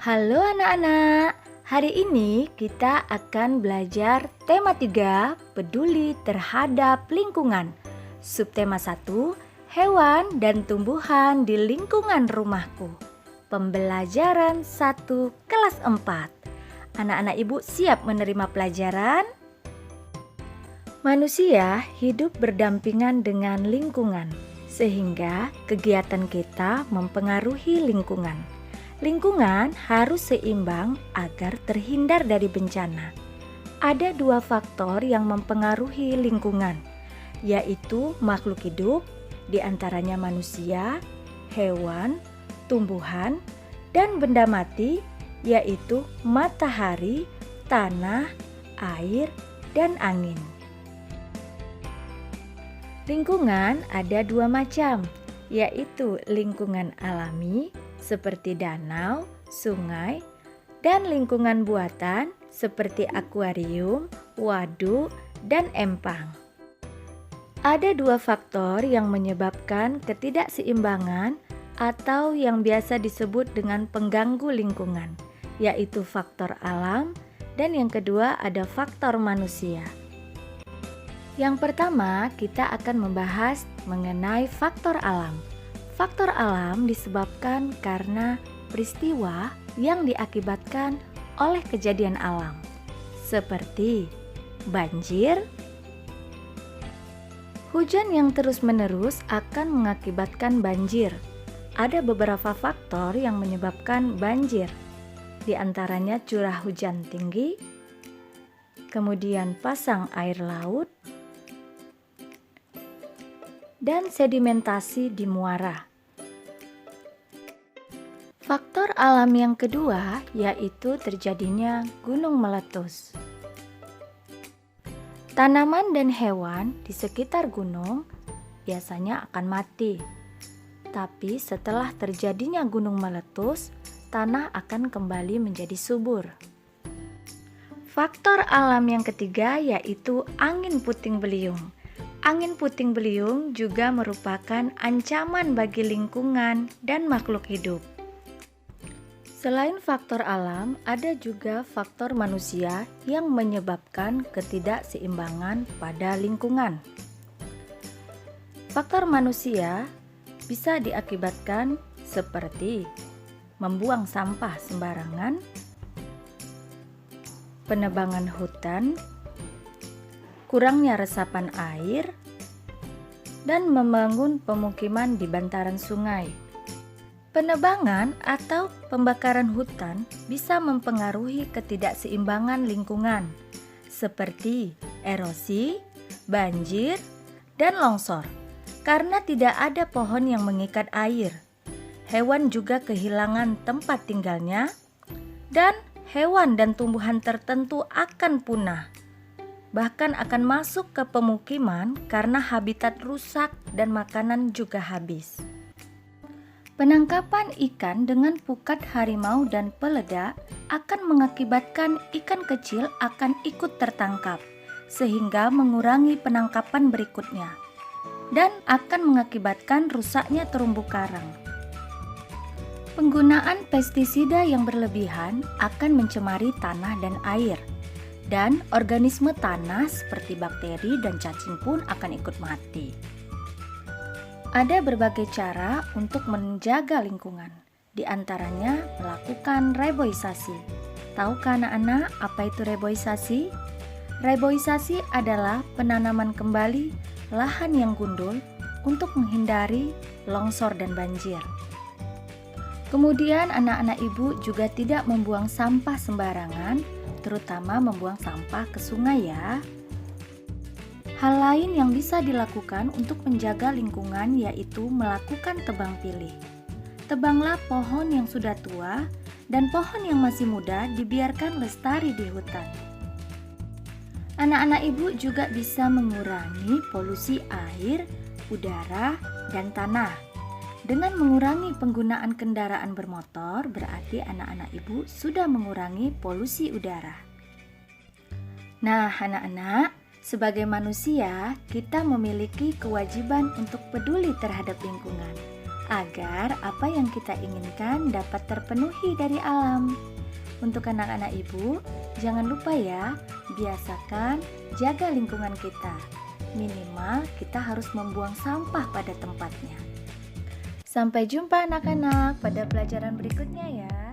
Halo anak-anak, hari ini kita akan belajar tema 3, peduli terhadap lingkungan. Subtema 1, hewan dan tumbuhan di lingkungan rumahku. Pembelajaran 1 kelas 4. Anak-anak ibu siap menerima pelajaran? Manusia hidup berdampingan dengan lingkungan, sehingga kegiatan kita mempengaruhi lingkungan. Lingkungan harus seimbang agar terhindar dari bencana. Ada 2 faktor yang mempengaruhi lingkungan, yaitu makhluk hidup, diantaranya manusia, hewan, tumbuhan, dan benda mati, yaitu matahari, tanah, air, dan angin. Lingkungan ada 2 macam, yaitu lingkungan alami, seperti danau, sungai, dan lingkungan buatan seperti akuarium, waduk, dan empang. Ada 2 faktor yang menyebabkan ketidakseimbangan atau yang biasa disebut dengan pengganggu lingkungan, yaitu faktor alam dan yang kedua ada faktor manusia. Yang pertama, kita akan membahas mengenai faktor alam. Faktor alam disebabkan karena peristiwa yang diakibatkan oleh kejadian alam, seperti banjir. Hujan yang terus-menerus akan mengakibatkan banjir. Ada beberapa faktor yang menyebabkan banjir, di antaranya curah hujan tinggi, kemudian pasang air laut, dan sedimentasi di muara. Faktor alam yang kedua yaitu terjadinya gunung meletus. Tanaman dan hewan di sekitar gunung biasanya akan mati. Tapi setelah terjadinya gunung meletus, tanah akan kembali menjadi subur. Faktor alam yang ketiga yaitu angin puting beliung. Angin puting beliung juga merupakan ancaman bagi lingkungan dan makhluk hidup. Selain faktor alam, ada juga faktor manusia yang menyebabkan ketidakseimbangan pada lingkungan. Faktor manusia bisa diakibatkan seperti membuang sampah sembarangan, penebangan hutan, kurangnya resapan air, dan membangun pemukiman di bantaran sungai. Penebangan atau pembakaran hutan bisa mempengaruhi ketidakseimbangan lingkungan, seperti erosi, banjir, dan longsor, karena tidak ada pohon yang mengikat air. Hewan juga kehilangan tempat tinggalnya, dan hewan dan tumbuhan tertentu akan punah. Bahkan akan masuk ke pemukiman karena habitat rusak dan makanan juga habis. Penangkapan ikan dengan pukat harimau dan peledak akan mengakibatkan ikan kecil akan ikut tertangkap, sehingga mengurangi penangkapan berikutnya, dan akan mengakibatkan rusaknya terumbu karang. Penggunaan pestisida yang berlebihan akan mencemari tanah dan air, dan organisme tanah seperti bakteri dan cacing pun akan ikut mati. Ada berbagai cara untuk menjaga lingkungan, di antaranya melakukan reboisasi. Tahukah anak-anak apa itu reboisasi? Reboisasi adalah penanaman kembali lahan yang gundul untuk menghindari longsor dan banjir. Kemudian anak-anak ibu juga tidak membuang sampah sembarangan, terutama membuang sampah ke sungai ya. Hal lain yang bisa dilakukan untuk menjaga lingkungan yaitu melakukan tebang pilih. Tebanglah pohon yang sudah tua dan pohon yang masih muda dibiarkan lestari di hutan. Anak-anak ibu juga bisa mengurangi polusi air, udara, dan tanah. Dengan mengurangi penggunaan kendaraan bermotor, berarti anak-anak ibu sudah mengurangi polusi udara. Nah, anak-anak, sebagai manusia, kita memiliki kewajiban untuk peduli terhadap lingkungan. agar apa yang kita inginkan dapat terpenuhi dari alam. Untuk anak-anak ibu, jangan lupa ya, biasakan jaga lingkungan kita. Minimal kita harus membuang sampah pada tempatnya. Sampai jumpa anak-anak pada pelajaran berikutnya ya.